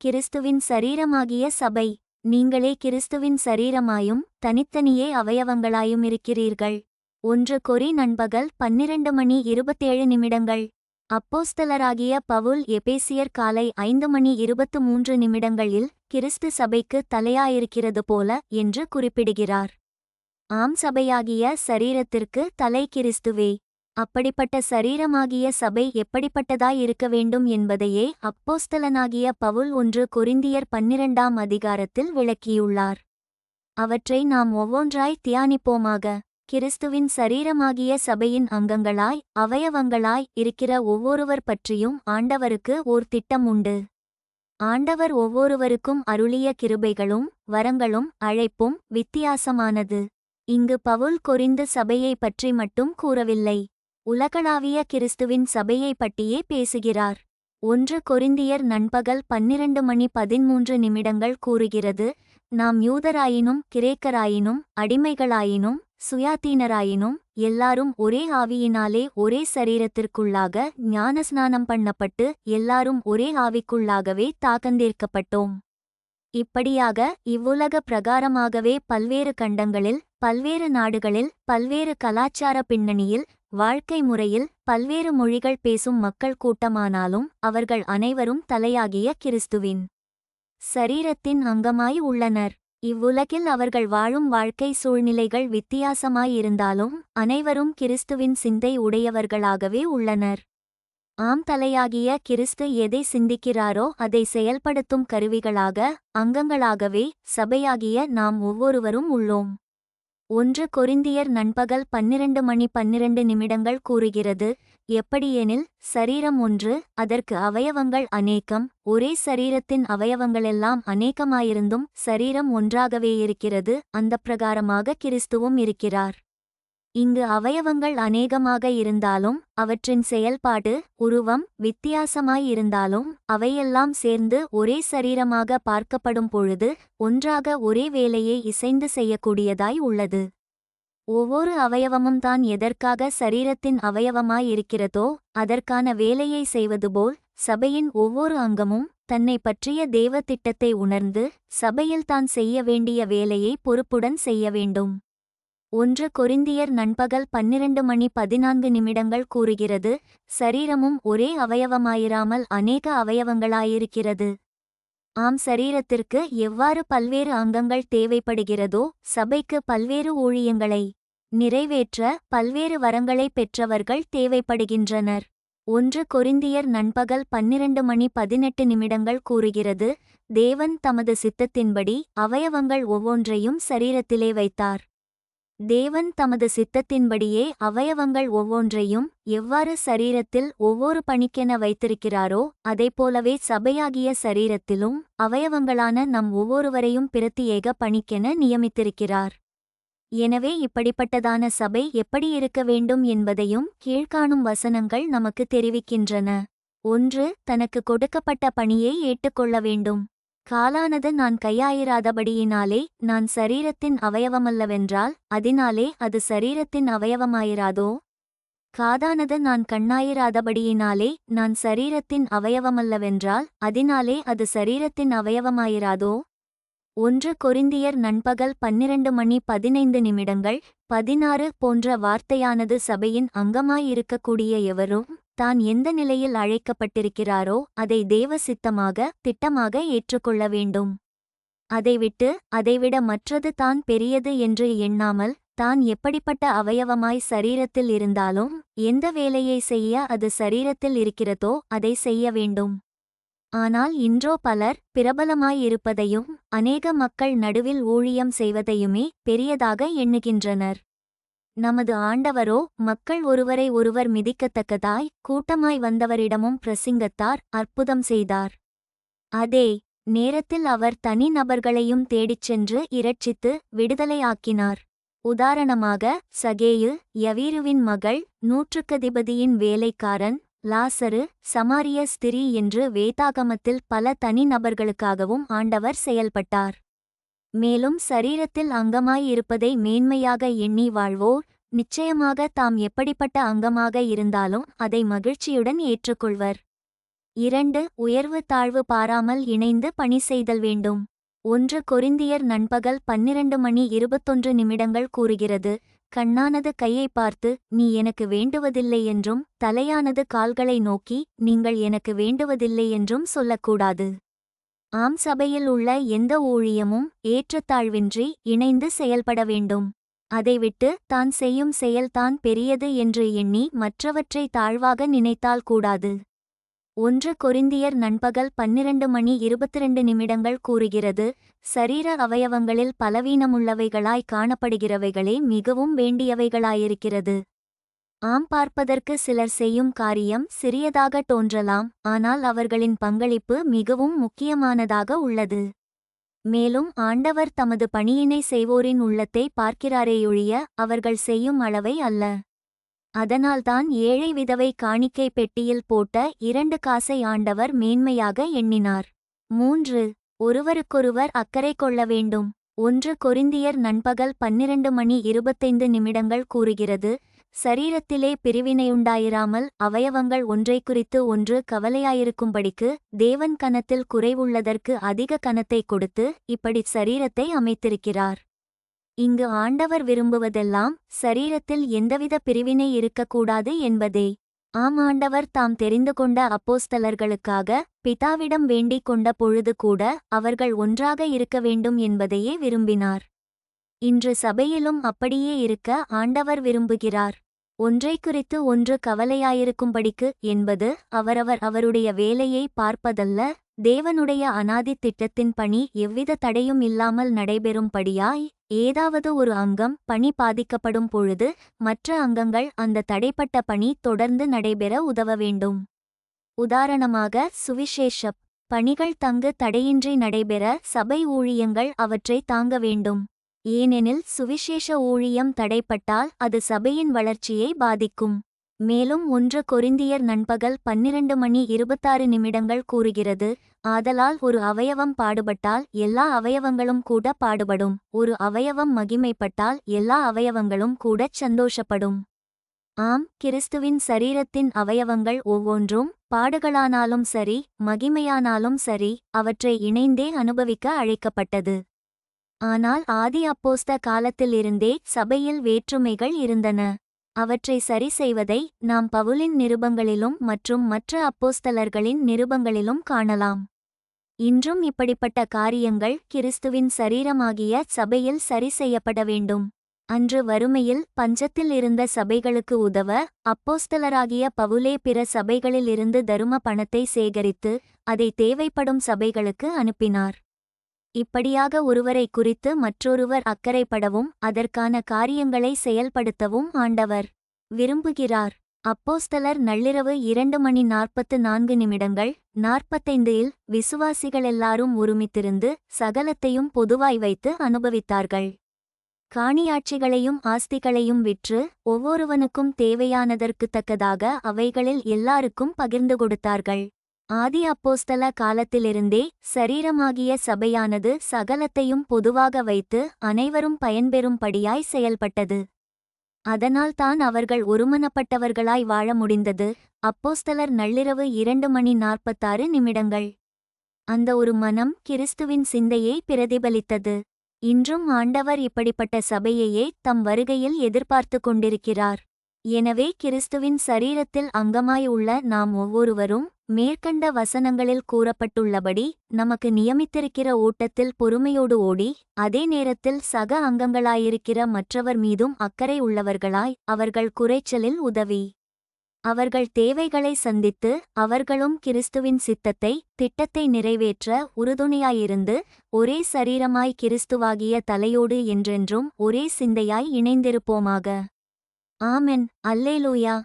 கிறிஸ்துவின் சரீரமாகிய சபை. நீங்களே கிறிஸ்துவின் சரீரமாயும் தனித்தனியே அவயவங்களாயும் இருக்கிறீர்கள். 1 கொரி நண்பகல் 12:27. அப்போஸ்தலராகிய பவுல் எபேசியர் காலை 5:23 கிறிஸ்து சபைக்கு தலையாயிருக்கிறது போல என்று குறிப்பிடுகிறார். ஆம், சபையாகிய சரீரத்திற்கு தலை கிறிஸ்துவே. அப்படிப்பட்ட சரீரமாகிய சபை எப்படிப்பட்டதாயிருக்க வேண்டும் என்பதையே அப்போஸ்தலனாகிய பவுல் 1 கொரிந்தியர் 12 விளக்கியுள்ளார். அவற்றை நாம் ஒவ்வொன்றாய் தியானிப்போமாக. கிறிஸ்துவின் சரீரமாகிய சபையின் அங்கங்களாய் அவயவங்களாய் இருக்கிற ஒவ்வொருவர் பற்றியும் ஆண்டவருக்கு ஓர் திட்டம் உண்டு. ஆண்டவர் ஒவ்வொருவருக்கும் அருளிய கிருபைகளும் வரங்களும் அழைப்பும் வித்தியாசமானது. இங்கு பவுல் கொரிந்து சபையை பற்றி மட்டும் கூறவில்லை, உலகளாவிய கிறிஸ்துவின் சபையை பற்றியே பேசுகிறார். 1 கொரிந்தியர் நண்பகல் 12:13 கூறுகிறது, நாம் யூதராயினும் கிரேக்கராயினும் அடிமைகளாயினும் சுயாதீனராயினும் எல்லாரும் ஒரே ஆவியினாலே ஒரே சரீரத்திற்குள்ளாக ஞானஸ்நானம் பண்ணப்பட்டு எல்லாரும் ஒரே ஆவிக்குள்ளாகவே தாக்கந்தீர்க்கப்பட்டோம். இப்படியாக இவ்வுலக பிரகாரமாகவே பல்வேறு கண்டங்களில் பல்வேறு நாடுகளில் பல்வேறு கலாச்சார பின்னணியில் வாழ்க்கை முறையில் பல்வேறு மொழிகள் பேசும் மக்கள் கூட்டமானாலும் அவர்கள் அனைவரும் தலையாகிய கிறிஸ்துவின் சரீரத்தின் அங்கமாய் உள்ளனர். இவ்வுலகில் அவர்கள் வாழும் வாழ்க்கை சூழ்நிலைகள் வித்தியாசமாயிருந்தாலும் அனைவரும் கிறிஸ்துவின் சிந்தை உடையவர்களாகவே உள்ளனர். ஆம், தலையாகிய கிறிஸ்து எதை சிந்திக்கிறாரோ அதை செயல்படுத்தும் கருவிகளாக அங்கங்களாகவே சபையாகிய நாம் ஒவ்வொருவரும் உள்ளோம். 1 கொரிந்தியர் நண்பகல் 12:12 கூறுகிறது, எப்படியெனில் சரீரம் ஒன்று, அதற்கு அவயவங்கள் அநேகம், ஒரே சரீரத்தின் அவயவங்களெல்லாம் அநேகமாயிருந்தும் சரீரம் ஒன்றாகவேயிருக்கிறது, அந்த பிரகாரமாக கிறிஸ்துவும் இருக்கிறார். இங்கு அவயவங்கள் அநேகமாக இருந்தாலும் அவற்றின் செயல்பாடு உருவம் வித்தியாசமாயிருந்தாலும் அவையெல்லாம் சேர்ந்து ஒரே சரீரமாக பார்க்கப்படும் பொழுது ஒன்றாக ஒரே வேலையை இசைந்து செய்யக்கூடியதாய் உள்ளது. ஒவ்வொரு அவயவமும் தான் எதற்காக சரீரத்தின் அவயவமாயிருக்கிறதோ அதற்கான வேலையை செய்வதுபோல் சபையின் ஒவ்வொரு அங்கமும் தன்னை பற்றிய தேவ திட்டத்தை உணர்ந்து சபையில் தான் செய்ய வேண்டிய வேலையை பொறுப்புடன் செய்ய வேண்டும். 1 கொரிந்தியர் நண்பகல் 12:14 கூறுகிறது, சரீரமும் ஒரே அவயவமாயிராமல் அநேக அவயவங்களாயிருக்கிறது. ஆம், சரீரத்திற்கு எவ்வாறு பல்வேறு அங்கங்கள் தேவைப்படுகிறதோ சபைக்கு பல்வேறு ஊழியங்களை நிறைவேற்ற பல்வேறு வரங்களை பெற்றவர்கள் தேவைப்படுகின்றனர். 1 கொரிந்தியர் நண்பகல் 12:18 கூறுகிறது, தேவன் தமது சித்தத்தின்படி அவயவங்கள் ஒவ்வொன்றையும் சரீரத்திலே வைத்தார். தேவன் தமது சித்தத்தின்படியே அவயவங்கள் ஒவ்வொன்றையும் எவ்வாறு சரீரத்தில் ஒவ்வொரு பணிக்கென வைத்திருக்கிறாரோ அதைப்போலவே சபையாகிய சரீரத்திலும் அவயவங்களான நம் ஒவ்வொருவரையும் பிரத்தியேக பணிக்கென நியமித்திருக்கிறார். எனவே இப்படிப்பட்டதான சபை எப்படி இருக்க வேண்டும் என்பதையும் கீழ்காணும் வசனங்கள் நமக்கு தெரிவிக்கின்றன. 1. தனக்கு கொடுக்கப்பட்ட பணியை ஏற்றுக்கொள்ள வேண்டும். காலானது நான் கையாயிராதபடியினாலே நான் சரீரத்தின் அவயவமல்லவென்றால் அதனாலே அது சரீரத்தின் அவயவமாயிராதோ? காதானது நான் கண்ணாயிராதபடியினாலே நான் சரீரத்தின் அவயவமல்லவென்றால் அதனாலே அது சரீரத்தின் அவயவமாயிராதோ? 1 கொரிந்தியர் நண்பகல் 12:15 16 போன்ற வார்த்தையானது சபையின் அங்கமாயிருக்கக்கூடிய எவரும் தான் எந்த நிலையில் அழைக்கப்பட்டிருக்கிறாரோ அதை தேவ சித்தமாக திட்டமாக ஏற்றுக்கொள்ள வேண்டும். அதைவிட்டு அதைவிட மற்றது தான் பெரியது என்று எண்ணாமல் தான் எப்படிப்பட்ட அவயவமாய் சரீரத்தில் இருந்தாலும் எந்த வேலையை செய்ய அது சரீரத்தில் இருக்கிறதோ அதை செய்ய வேண்டும். ஆனால் இன்றோ பலர் பிரபலமாயிருப்பதையும் அநேக மக்கள் நடுவில் ஊழியம் செய்வதையுமே பெரியதாக எண்ணுகின்றனர். நமது ஆண்டவரோ மக்கள் ஒருவரை ஒருவர் மிதிக்கத்தக்கதாய் கூட்டமாய் வந்தவரிடமும் பிரசிங்கத்தார் அற்புதம் செய்தார். அதே நேரத்தில் அவர் தனி நபர்களையும் தேடிச் சென்று இரட்சித்து விடுதலையாக்கினார். உதாரணமாக சகேயு, யவீருவின் மகள், நூற்றுக்கதிபதியின் வேலைக்காரன், லாசரு, சமாரிய ஸ்திரீ என்று வேதாகமத்தில் பல தனி நபர்களுக்காகவும் ஆண்டவர் செயல்பட்டார். மேலும் சரீரத்தில் அங்கமாயிருப்பதை மேன்மையாக எண்ணி வாழ்வோர் நிச்சயமாக தாம் எப்படிப்பட்ட அங்கமாக இருந்தாலும் அதை மகிழ்ச்சியுடன் ஏற்றுக்கொள்வர். 2. உயர்வு தாழ்வு பாராமல் இணைந்து பணி செய்தல் வேண்டும். 1 கொரிந்தியர் நண்பகல் 12:21 கூறுகிறது, கண்ணானது கையை பார்த்து, நீ எனக்கு வேண்டுவதில்லை என்றும், தலையானது கால்களை நோக்கி, நீங்கள் எனக்கு வேண்டுவதில்லை என்றும் சொல்லக்கூடாது. ஆம், சபையில் உள்ள எந்த ஊழியமும் ஏற்றத்தாழ்வின்றி இணைந்து செயல்பட வேண்டும். அதைவிட்டு தான் செய்யும் செயல் தான் பெரியது என்று எண்ணி மற்றவற்றை தாழ்வாக நினைத்தால் கூடாது. 1 கொரிந்தியர் நண்பகல் 12:22 கூறுகிறது, சரீர அவயவங்களில் பலவீனமுள்ளவைகளாய் காணப்படுகிறவைகளே மிகவும் வேண்டியவைகளாயிருக்கிறது. ஆம், பார்ப்பதற்கு சிலர் செய்யும் காரியம் சிறியதாக தோன்றலாம், ஆனால் அவர்களின் பங்களிப்பு மிகவும் முக்கியமானதாக உள்ளது. மேலும் ஆண்டவர் தமது பணியினை செய்வோரின் உள்ளத்தை பார்க்கிறாரேயொழிய அவர்கள் செய்யும் அளவை அல்ல. அதனால்தான் ஏழை விதவை காணிக்கை பெட்டியில் போட்ட 2 காசை ஆண்டவர் மேன்மையாக எண்ணினார். 3 ஒருவருக்கொருவர் அக்கறை கொள்ள வேண்டும். 1 கொரிந்தியர் நண்பகல் 12:25 கூறுகிறது, சரீரத்திலே பிரிவினையுண்டாயிராமல் அவயவங்கள் ஒன்றை குறித்து ஒன்று கவலையாயிருக்கும்படிக்கு தேவன் கனத்தில் குறைவுள்ளதற்கு அதிக கனத்தை கொடுத்து இப்படி சரீரத்தை அமைத்திருக்கிறார். இங்கு ஆண்டவர் விரும்புவதெல்லாம் சரீரத்தில் எந்தவித பிரிவினை இருக்கக்கூடாது என்பதே. ஆம், ஆண்டவர் தாம் தெரிந்து கொண்ட அப்போஸ்தலர்களுக்காக பிதாவிடம் வேண்டிக் கொண்ட பொழுது கூட அவர்கள் ஒன்றாக இருக்க வேண்டும் என்பதையே விரும்பினார். இன்று சபையிலும் அப்படியே இருக்க ஆண்டவர் விரும்புகிறார். ஒன்றை குறித்து ஒன்று கவலையாயிருக்கும்படிக்கு என்பது அவரவர் அவருடைய வேலையை பார்ப்பதல்ல, தேவனுடைய அநாதி திட்டத்தின் பணி எவ்வித தடையும் இல்லாமல் நடைபெறும்படியாய். ஏதாவது ஒரு அங்கம் பணி பாதிக்கப்படும் பொழுது மற்ற அங்கங்கள் அந்த தடைப்பட்ட பணி தொடர்ந்து நடைபெற உதவ வேண்டும். உதாரணமாக, சுவிசேஷப் பணிகள் தங்கு தடையின்றி நடைபெற சபை ஊழியங்கள் அவற்றை தாங்க வேண்டும். ஏனெனில் சுவிசேஷ ஊழியம் தடைப்பட்டால் அது சபையின் வளர்ச்சியை பாதிக்கும். மேலும் 1 கொரிந்தியர் நண்பகல் 12:26 கூறுகிறது, ஆதலால் ஒரு அவயவம் பாடுபட்டால் எல்லா அவயவங்களும் கூட பாடுபடும், ஒரு அவயவம் மகிமைப்பட்டால் எல்லா அவயவங்களும் கூடச் சந்தோஷப்படும். ஆம், கிறிஸ்துவின் சரீரத்தின் அவயவங்கள் ஒவ்வொன்றும் பாடுகளானாலும் சரி மகிமையானாலும் சரி அவற்றை இணைந்தே அனுபவிக்க அழைக்கப்பட்டது. ஆனால் ஆதி அப்போஸ்த காலத்திலிருந்தே சபையில் வேற்றுமைகள் இருந்தன. அவற்றை சரி செய்வதை நாம் பவுலின் நிருபங்களிலும் மற்றும் மற்ற அப்போஸ்தலர்களின் நிருபங்களிலும் காணலாம். இன்றும் இப்படிப்பட்ட காரியங்கள் கிறிஸ்துவின் சரீரமாகிய சபையில் சரி செய்யப்பட வேண்டும். அன்று வறுமையில் பஞ்சத்தில் இருந்த சபைகளுக்கு உதவ அப்போஸ்தலராகிய பவுலே பிற சபைகளில் இருந்து தரும பணத்தை சேகரித்து அதை தேவைப்படும் சபைகளுக்கு அனுப்பினார். இப்படியாக ஒருவரை குறித்து மற்றொருவர் அக்கறைப்படவும் அதற்கான காரியங்களை செயல்படுத்தவும் ஆண்டவர் விரும்புகிறார். அப்போஸ்தலர் நள்ளிரவு 2:44 45 விசுவாசிகளெல்லாரும் ஒருமித்திருந்து சகலத்தையும் பொதுவாய் வைத்து அனுபவித்தார்கள். காணியாட்சிகளையும் ஆஸ்திகளையும் விற்று ஒவ்வொருவனுக்கும் தேவையானதற்குத் தக்கதாக அவைகளில் எல்லாருக்கும் பகிர்ந்து கொடுத்தார்கள். ஆதி அப்போஸ்தல காலத்திலிருந்தே சரீரமாகிய சபையானது சகலத்தையும் பொதுவாக வைத்து அனைவரும் பயன்பெறும்படியாய் செயல்பட்டது. அதனால்தான் அவர்கள் ஒருமனப்பட்டவர்களாய் வாழ முடிந்தது. அப்போஸ்தலர் நள்ளிரவு 2:46 அந்த ஒரு மனம் கிறிஸ்துவின் சிந்தையை பிரதிபலித்தது. இன்றும் ஆண்டவர் இப்படிப்பட்ட சபையையே தம் வருகையில் எதிர்பார்த்து கொண்டிருக்கிறார். எனவே கிறிஸ்துவின் சரீரத்தில் அங்கமாய் உள்ள நாம் ஒவ்வொருவரும் மேற்கண்ட வசனங்களில் கூறப்பட்டுள்ளபடி நமக்கு நியமித்திருக்கிற ஓட்டத்தில் பொறுமையோடு ஓடி, அதே நேரத்தில் சக அங்கங்களாயிருக்கிற மற்றவர் மீதும் அக்கறை உள்ளவர்களாய் அவர்கள் குறைச்சலில் உதவி அவர்கள் தேவைகளை சந்தித்து அவர்களும் கிறிஸ்துவின் திட்டத்தை நிறைவேற்ற உறுதுணையாயிருந்து ஒரே சரீரமாய் கிறிஸ்துவாகிய தலையோடு என்றென்றும் ஒரே சிந்தையாய் இணைந்திருப்போமாக. ஆமென். அல்லேலூயா.